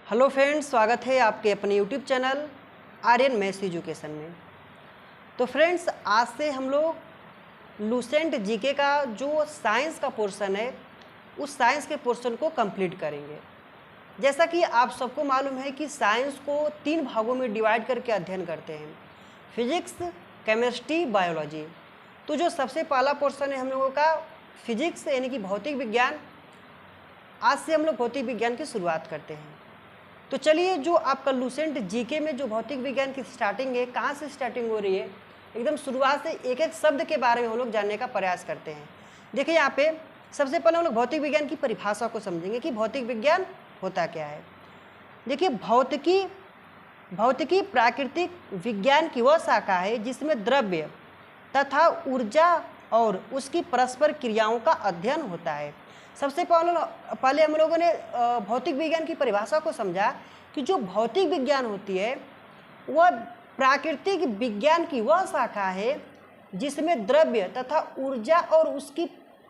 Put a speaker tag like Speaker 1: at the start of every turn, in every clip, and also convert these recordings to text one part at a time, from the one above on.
Speaker 1: Hello friends, स्वागत है आपके अपने YouTube channel Aryan maths education में। तो फ्रेंड्स, आज से हम लोग लूसेंट जीके का जो साइंस का पोर्शन है उस साइंस के पोर्शन को कंप्लीट करेंगे। जैसा कि आप सबको मालूम है कि साइंस को 3 भागों में डिवाइड करके अध्ययन करते हैं, फिजिक्स, केमिस्ट्री, बायोलॉजी। तो जो सबसे पहला पोर्शन है हम लोगों का फिजिक्स यानी कि भौतिक विज्ञान। आज से हम लोग भौतिक विज्ञान की शुरुआत करते हैं। तो चलिए, जो आपका लूसेंट जीके में जो भौतिक विज्ञान की स्टार्टिंग है, कहाँ से स्टार्टिंग हो रही है, एकदम शुरुआत से एक एक शब्द के बारे में हम लोग जानने का प्रयास करते हैं। देखिए, यहाँ पे सबसे पहले हम लोग भौतिक विज्ञान की परिभाषा को समझेंगे कि भौतिक विज्ञान होता क्या है। देखिए, भौतिकी प्राकृतिक विज्ञान की वह शाखा है जिसमें द्रव्य तथा ऊर्जा और उसकी परस्पर क्रियाओं का अध्ययन होता है। सबसे पहले हम लोगों ने भौतिक विज्ञान की परिभाषा को समझा कि जो भौतिक विज्ञान होती है वह प्राकृतिक विज्ञान की वह शाखा है जिसमें द्रव्य तथा ऊर्जा और उसकी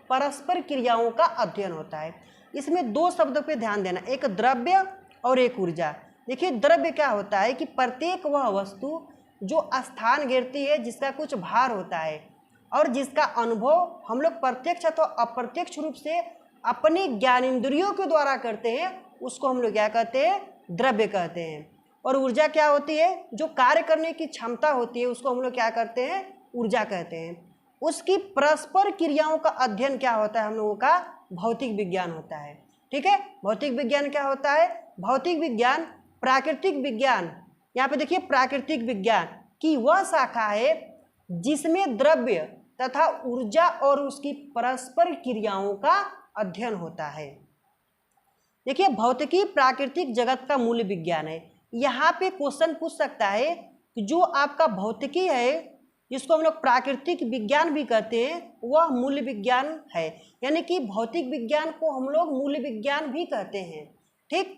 Speaker 1: परस्पर क्रियाओं का अध्ययन होता है। इसमें 2 शब्दों पे ध्यान देना, एक द्रव्य और एक ऊर्जा। देखिए, द्रव्य क्या होता है कि प्रत्येक वह वस्तु जो स्थान घेरती है, जिसका कुछ भार होता है और जिसका अनुभव हम लोग प्रत्यक्ष अथवा अप्रत्यक्ष रूप से अपने ज्ञानेंद्रियों के द्वारा करते हैं, उसको हम लोग क्या कहते हैं, द्रव्य कहते हैं। और ऊर्जा क्या होती है, जो कार्य करने की क्षमता होती है, उसको हम लोग क्या करते हैं, ऊर्जा कहते हैं। उसकी परस्पर क्रियाओं का अध्ययन क्या होता है, हम लोगों का भौतिक विज्ञान होता है। ठीक है, भौतिक विज्ञान क्या होता है, भौतिक विज्ञान प्राकृतिक विज्ञान, यहाँ पे देखिए प्राकृतिक विज्ञान की वह शाखा है जिसमें द्रव्य तथा ऊर्जा और उसकी परस्पर क्रियाओं का अध्ययन होता है। देखिए, भौतिकी प्राकृतिक जगत का मूल विज्ञान है। यहाँ पे क्वेश्चन पूछ सकता है कि जो आपका भौतिकी है, जिसको हम लोग प्राकृतिक विज्ञान भी कहते हैं, वह मूल विज्ञान है। यानी कि भौतिक विज्ञान को हम लोग मूल विज्ञान भी कहते हैं। ठीक,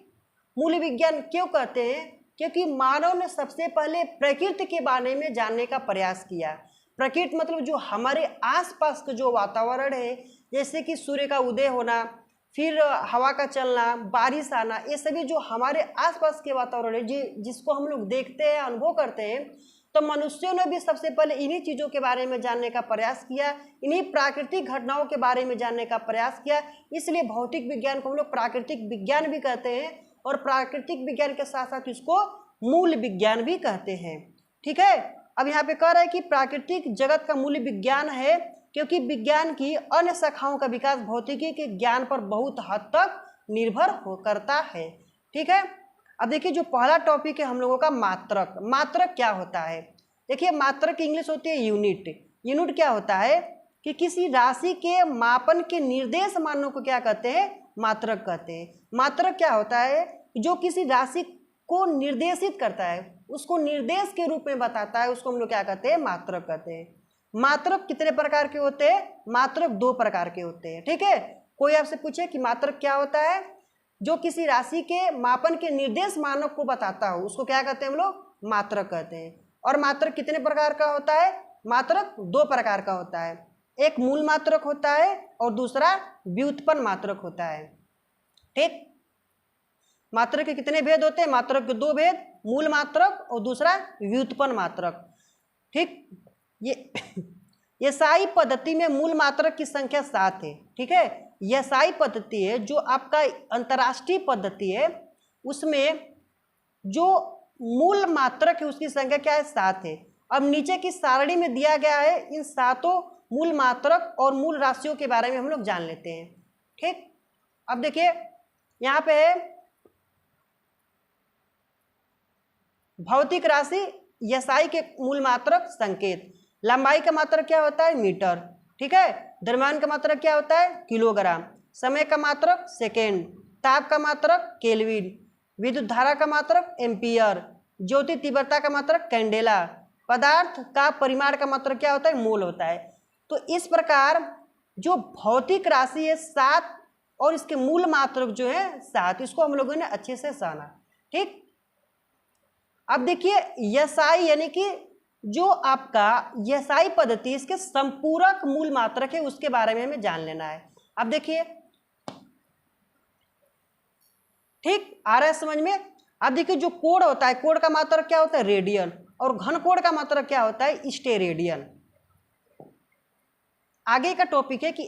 Speaker 1: मूल विज्ञान क्यों कहते हैं, क्योंकि मानव ने सबसे पहले प्रकृति के बारे में जानने का प्रयास किया। प्रकृति मतलब जो हमारे आसपास का जो वातावरण है, जैसे कि सूर्य का उदय होना, फिर हवा का चलना, बारिश आना, ये सभी जो हमारे आसपास के वातावरण है जिसको हम लोग देखते हैं, अनुभव करते हैं। तो मनुष्यों ने भी सबसे पहले इन्हीं चीज़ों के बारे में जानने का प्रयास किया, इन्हीं प्राकृतिक घटनाओं के बारे में जानने का प्रयास किया। इसलिए भौतिक विज्ञान को हम लोग प्राकृतिक विज्ञान भी कहते हैं और प्राकृतिक विज्ञान के साथ साथ इसको मूल विज्ञान भी कहते हैं। ठीक है, अब यहाँ पे कह रहा है कि प्राकृतिक जगत का मूल विज्ञान है क्योंकि विज्ञान की अन्य शाखाओं का विकास भौतिकी के ज्ञान पर बहुत हद तक निर्भर करता है। ठीक है, अब देखिए, जो पहला टॉपिक है हम लोगों का मात्रक। मात्रक क्या होता है, देखिए, मात्रक की इंग्लिश होती है यूनिट। यूनिट क्या होता है कि किसी राशि के मापन के निर्देश मानों को क्या कहते हैं, मात्रक कहते हैं। मात्रक क्या होता है, जो किसी राशि को निर्देशित करता है, उसको निर्देश के रूप में बताता है, उसको हम लोग क्या कहते हैं, मात्रक कहते हैं। मात्रक कितने प्रकार के होते हैं, मात्रक 2 प्रकार के होते हैं। ठीक है, कोई आपसे पूछे कि मात्रक क्या होता है, जो किसी राशि के मापन के निर्देश मानक को बताता हो, उसको क्या कहते हैं, हम लोग मात्रक कहते हैं। और मात्रक कितने प्रकार का होता है, मात्रक 2 प्रकार का होता है। एक मूल मात्रक होता है और दूसरा व्युत्पन्न मात्रक होता है। ठीक, मात्रक के कितने भेद होते हैं, मात्रक के 2 भेद, मूल मात्रक और दूसरा व्युत्पन्न मात्रक। ठीक, ये SI पद्धति में मूल मात्रक की संख्या 7 है। ठीक है, यह SI पद्धति है जो आपका अंतर्राष्ट्रीय पद्धति है, उसमें जो मूल मात्रक है उसकी संख्या क्या है, 7 है। अब नीचे की सारणी में दिया गया है, इन 7 मूल मात्रक और मूल राशियों के बारे में हम लोग जान लेते हैं। ठीक, अब देखिए, यहाँ पे है भौतिक राशि SI के मूल मात्रक संकेत। लंबाई का मात्रक क्या होता है, मीटर। ठीक है, द्रव्यमान का मात्रक क्या होता है, किलोग्राम। समय का मात्रक सेकेंड। ताप का मात्रक केल्विन। विद्युत धारा का मात्रक एम्पियर। ज्योति तीव्रता का मात्रक कैंडेला। पदार्थ का परिमाण का मात्रक क्या होता है, मोल होता है। तो इस प्रकार जो भौतिक राशि है 7 और इसके मूल मात्रक जो है 7, इसको हम लोगों ने अच्छे से जाना। ठीक, अब देखिए, SI यानी कि जो आपका SI पद्धति, इसके संपूरक मूल मात्रक है, उसके बारे में हमें जान लेना है। अब देखिए, ठीक, आ रहा है समझ में। अब देखिए जो कोण होता है, कोण का मात्रक क्या होता है? रेडियन, और घन कोण का मात्रक क्या होता है? स्टेरेडियन। आगे का टॉपिक है कि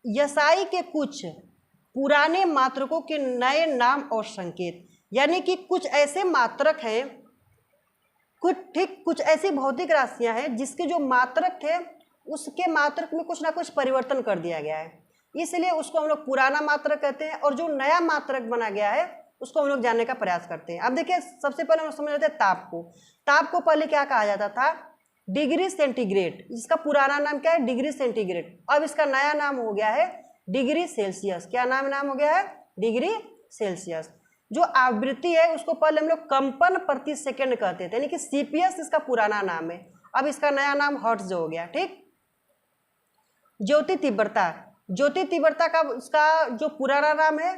Speaker 1: एसआई के कुछ पुराने मात्रकों के नए नाम और संकेत, यानी कि कुछ ऐसे मात्रक हैं, कुछ ऐसी भौतिक राशियां हैं जिसके जो मात्रक है उसके मात्रक में कुछ ना कुछ परिवर्तन कर दिया गया है, इसलिए उसको हम लोग पुराना मात्रक कहते हैं, और जो नया मात्रक बना गया है उसको हम लोग जानने का प्रयास करते हैं। अब देखिए सबसे पहले हम समझ लेते हैं ताप को। ताप को पहले क्या कहा जाता था? Degree centigrade. इसका पुराना नाम क्या है? Degree centigrade. अब इसका नया नाम हो गया है डिग्री सेल्सियस। क्या नाम हो गया है? Degree Celsius. जो आवृत्ति है उसको पहले हम लोग कंपन प्रति सेकंड कहते थे, यानी कि सीपीएस इसका पुराना नाम है। अब इसका नया नाम हर्ट्ज हो गया। ठीक। ज्योति तीव्रता, ज्योति तीव्रता का उसका जो पुराना नाम है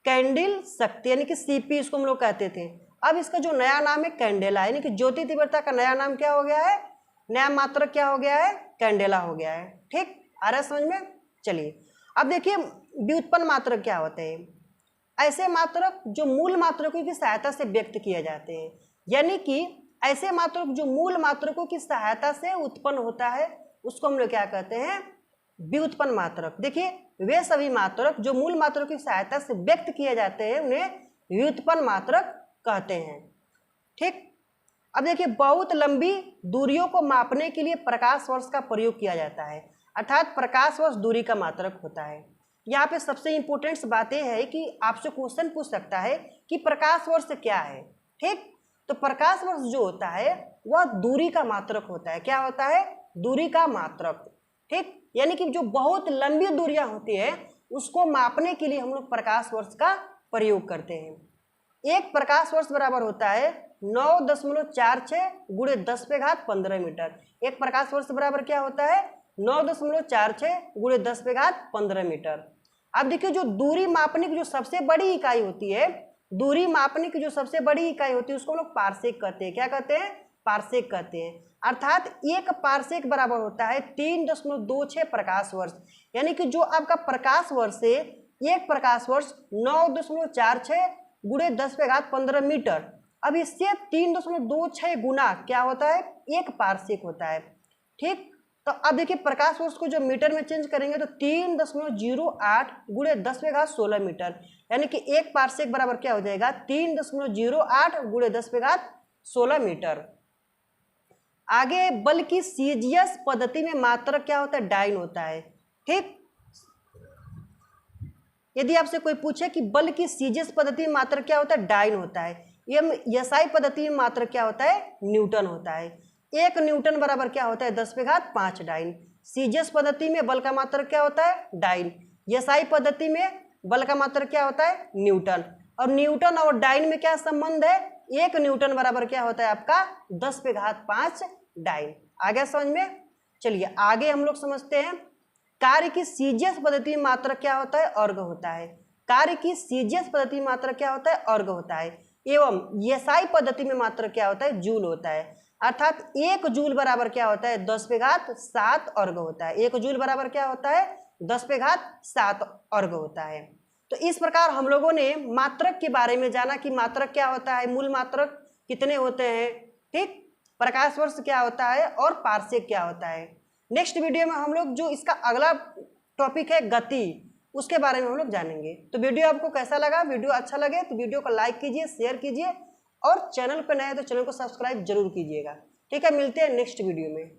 Speaker 1: कैंडल शक्ति, यानी कि सीपी इसको हम लोग कहते थे। अब इसका जो नया नाम है कैंडेला, यानी कि ज्योति तीव्रता का नया नाम क्या हो गया है? नया मात्रक क्या हो गया है? कैंडेला हो गया है। ठीक, आ रहा है समझ में? चलिए अब देखिए व्युत्पन्न मात्रक क्या होते हैं। ऐसे मात्रक जो मूल मात्रकों की सहायता से व्यक्त किए जाते हैं, यानी कि ऐसे मात्रक जो मूल मात्रकों की सहायता से उत्पन्न होता है उसको हम लोग क्या कहते हैं? व्युत्पन्न मात्रक। देखिए वे सभी मात्रक जो मूल मात्रकों की सहायता से व्यक्त किए जाते हैं उन्हें व्युत्पन्न मात्रक कहते हैं। ठीक। अब देखिए बहुत लंबी दूरियों को मापने के लिए प्रकाश वर्ष का प्रयोग किया जाता है, अर्थात प्रकाश वर्ष दूरी का मात्रक होता है। यहाँ पे सबसे इंपॉर्टेंट बात यह है कि आपसे क्वेश्चन पूछ सकता है कि प्रकाश वर्ष क्या है। ठीक, तो प्रकाश वर्ष जो होता है वह दूरी का मात्रक होता है। क्या होता है? दूरी का मात्रक। ठीक, यानी कि जो बहुत लंबी दूरियां होती है उसको मापने के लिए हम लोग प्रकाश वर्ष का प्रयोग करते हैं। एक प्रकाश वर्ष बराबर होता है 9.46 गुणे 10⁻15 मीटर। एक प्रकाश वर्ष बराबर क्या होता है? 9.46 गुणे 10⁻15 मीटर। अब देखिए जो दूरी मापने की जो सबसे बड़ी इकाई होती है, दूरी मापने की जो सबसे बड़ी इकाई होती है उसको हम लोग पारसेक कहते हैं। क्या कहते हैं? पारसेक कहते हैं। अर्थात एक पारसेक बराबर होता है 3.26 प्रकाश वर्ष, यानी कि जो आपका प्रकाश वर्ष है एक प्रकाश वर्ष 9.46 गुणे 10⁻15 मीटर। अब इससे 3.26 गुना क्या होता है? एक पारसेक होता है। ठीक, तो अब देखिए प्रकाश वर्ष को जो मीटर में चेंज करेंगे तो 3.08 गुणे 10⁻16 मीटर, यानी कि एक पारसेक बराबर क्या हो जाएगा? 3.08 गुणे 10⁻16 मीटर। आगे बल की सीजीएस पद्धति में मात्रक क्या होता है? डाइन होता है। ठीक, यदि आपसे कोई पूछे कि बल की सीजीएस पद्धति में मात्रक क्या होता है? डाइन होता है। एसआई पद्धति में मात्रक क्या होता है? न्यूटन होता है। 1 न्यूटन बराबर क्या होता है? 10⁵ डाइन। सीजीएस पद्धति में बल का मात्रक क्या होता है? डाइन। एसआई पद्धति में बल का मात्रक क्या होता है? न्यूटन। और न्यूटन और डाइन में क्या संबंध है? 1 न्यूटन बराबर क्या होता है आपका? 10⁵ डाइन। आ गया समझ में? चलिए आगे हम लोग समझते हैं कार्य की सीजीएस पद्धति में मात्रक क्या होता है? अर्घ होता है। कार्य की सीजीएस पद्धति में मात्रक क्या होता है? अर्घ होता है। एवं एसआई पद्धति में मात्रक क्या होता है? जूल होता है। अर्थात 1 जूल बराबर क्या होता है? 10⁵7 अर्घ होता है। 1 जूल बराबर क्या होता है? 10⁵7 अर्घ होता है। तो इस प्रकार हम लोगों ने मात्रक के बारे में जाना कि मात्रक क्या होता है, मूल मात्रक कितने होते हैं, ठीक, प्रकाश वर्ष क्या होता है और पारसेक क्या होता है। नेक्स्ट वीडियो में हम लोग जो इसका अगला टॉपिक है गति, उसके बारे में हम लोग जानेंगे। तो वीडियो आपको कैसा लगा? वीडियो अच्छा लगे तो वीडियो को लाइक कीजिए, शेयर कीजिए, और चैनल पर नए हैं तो चैनल को सब्सक्राइब जरूर कीजिएगा। ठीक है, मिलते हैं नेक्स्ट वीडियो में।